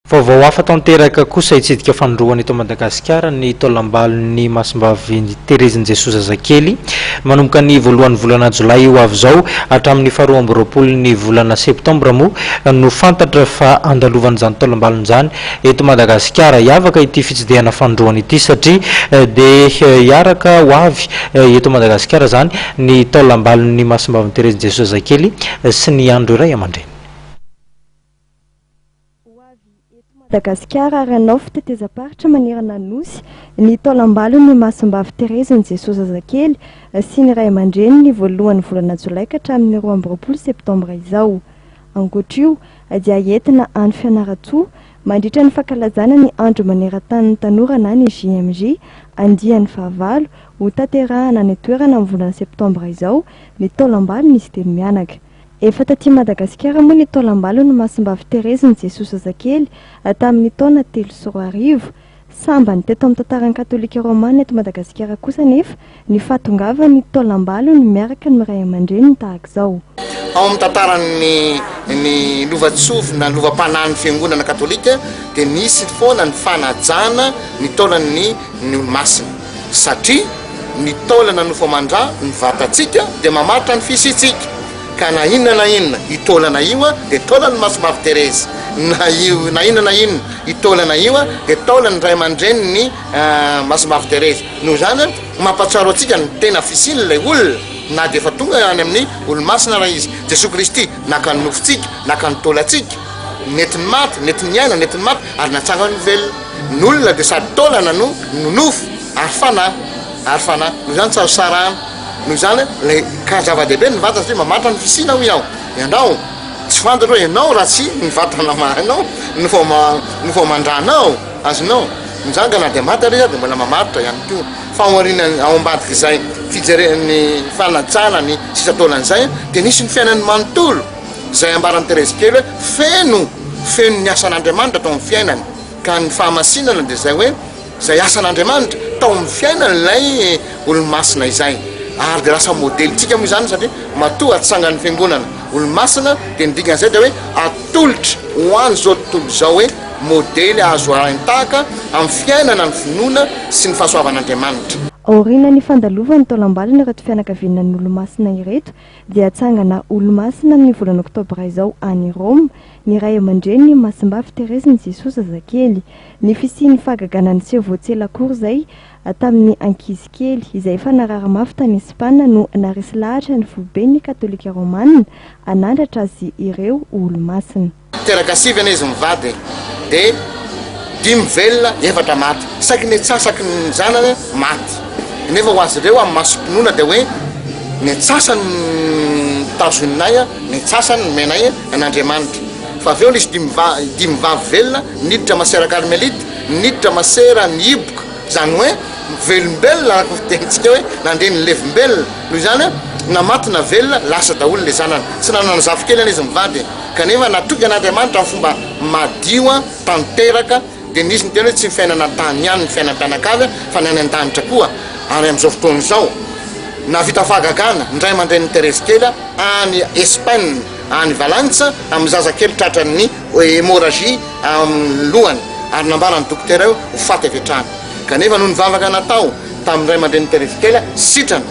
Vaovao hafa tanteraka kosa itsidika fandroana eto Madagasikara ny taolam-balon'ny Masimbavy Tereziny Jesosy Zazakely manomboka ny voalohan'ny volana Jolay io avy zao hatramin'ny 12 volana Septambra moa no fantatra fa andalovan'izany taolam-balon zany eto Madagasikara iavaka ity fitsidihana fandroana ity satria de iaraka ho avy eto Madagasikara zany ny taolam-balon'ny Masimbavy Tereziny Jesosy Zazakely sy ny andro iray aman-dreny. Madagasikara ary anao fiteteza-paritra manerana nosy ny taolam-balon'ny Masimbavy Tereziny Jesosy Zazakely sy ny ray aman-dreny ny voalohan'ny volana Jolay ka hatramin'ny 12 Septambra izao. Ankoatra io dia entina andro fianarantsoa mandritra ny fankalazana ny andro maneran-tany ny tanora na ny JMJ andian'ny fahavalo ho tanterahana ny toerana amin'ny volana Septambra izao ny taolam-balon izy telo mianaka. Efa taty Madagasikara moa ny taolam-balon'ny Masimbavy Tereziny Jesosy Zazakely tamin'ny taona 3 samba ny teto amin'ny tantaran'ny katolika romana eto Madagasikara kosa nefa ny fahatongavan'ny taolam-balony miaraka ny ray aman-dreny tahaka izao. Ao amin'ny tantaran'ny ny lovatsofina ny lovam-panahiny fiangonana katolika dia nisy foana ny fanajana ny taolan'ny olo-masina satria ny taolana no famandra ny vatantsika dia mamaritra ny fisitsika. Ka na inona itaolana io dia taolany Masimbavy Terezy na inona itaolana io dia taolany ray aman-dreny ny Masimbavy Terezy. Noho zany mampahatsiaro antsika ny tena fisiny ilay olona na dia efa tonga any amin'ny olo-masina raha izy Jesosy Kristy naka ny nofontsika naka ny taolantsika netiny maty netiny iaina netiny maty ary natsanga ny velona ny olona dia sady taolana no nofo ary fanahy noho zany tsarosarana. Noho zany le ka zava-dehibe ny vatana satria mamaritra ny fisina ho iaho ianao tsy fantatra hoe ianao raha tsy ny vatana mahanao no fomandranao azonao mizany ka na dia maty ary dia mbola mamaritra ihany koa fahoarina ao ambadika izay fijeren'ny fanajana ny sisa taolan'izay dia nisy ny fiainan'ny manontolo izay ambaran'ny Terezy kely hoe feno ny asan'Andriamanitra tao amin'ny fiainany ka ny fahamasinana dia zay hoe izay asan'Andriamanitra tao amin'ny fiainany ilay olo-masina izay. Ary dia lasa modelitsika moa izany satria matoa atsangan'ny fiangonana olo-masina dia ny dikan'izay dia hoe atolotra ho any zao tontolo izao hoe modely azo aintahaka amin'ny fiainana ny finoana sy ny fahasoavan'Andriamanitra. Aoriana ny fandalovan'ny taolam-balona ireto fianakaviana ny olo-masina ireto dia atsangana olo-masina amin'ny volana Oktobra izao any Roma ny ray aman-dreny Masimbavy Tereziny Jesosy Zazakely ny fisian'ny fahagaganan'ny sevoatselakory izay tamin'ny ankizy kely izay efa narary mafy tany Espana no narisy lahatra ny foiben'ny katolika romanina anandratra azy ireo olo-masina. Teraka sivana izy mivady dia 5 velona 4 maty saky ny atsasaky ny zanany maty nefa ho azy ireo amin'ny masom-pinoana dia hoe ny atsasany tazoninay ny atsasany ny menay an'Andriamanitra fa avy eo nisy 5 velona niditra masera karmelita niditra masera ny iboka zany hoe velombelona araka fitentsika hoe nandre ny levimbelona noho zany na maty na velona lasa daholo le zanany tsy nanana zavokely ana izy mivady kanefa natoky an'Andriamanitra amin'ny fomba madio tanteraka dia nisy ny tena hoe tsy ny fiainana tany ihany ny fiainam-pianakavy fa ny any an-danitra koa. Ary amin'izao fotoana izao na vita fahagagana ny ray aman-dren'ny Terezy kely any Espagne any Valantsa amin'ny zazakely tratran'ny hémorragie amin'ny lohany ary nambarany dokotera eo ho faty avy hatrany kanefa noho ny vavaka natao tamin'ny ray aman-dren'ny Terezy kely sitrana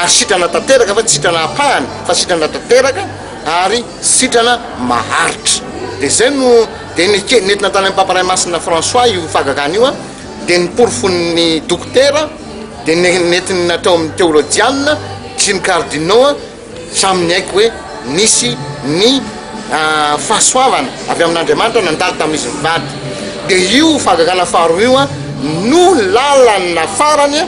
ary sitrana tanteraka fa tsy sitrana apahany fa sitrana tanteraka ary sitrana maharitra dia zay no dia nentina tany amin'ny paparay masina François io fahagagana io dia niporofony dokotera dia nentina natao amin'ny théologiana sy ny cardinaux saminy haiko hoe nisy ny fahasoavana avy amin'Andriamanitra nandalo tamin'izy mivady dia io fahagagana faharoa io no lalana farany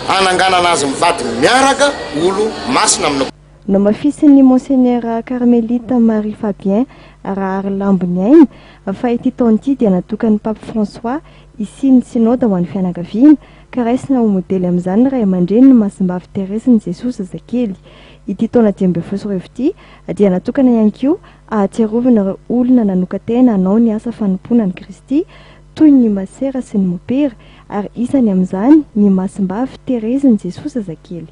ananganana azy mivady miaraka olo masina aminao. No mafisin'ny Monseigneur Carmelita Marie Fabien Rahary Lambony ainy fa ity taona ity dia natokan'ny Pape François isin'ny synode ho an'ny fianakaviana ka raisina ho modely amin'izany ray aman-dreny ny Masimbavy Tereziny Jesosy Zazakely. Ity taona 2024 ity dia natokana ihany koa ahatsiarovana ireo olona nanokan-tena hanao ny asa fanompoana ny Kristy toy ny masera sy ny mopera ary isany amin'izany ny Masimbavy Tereziny Jesosy Zazakely.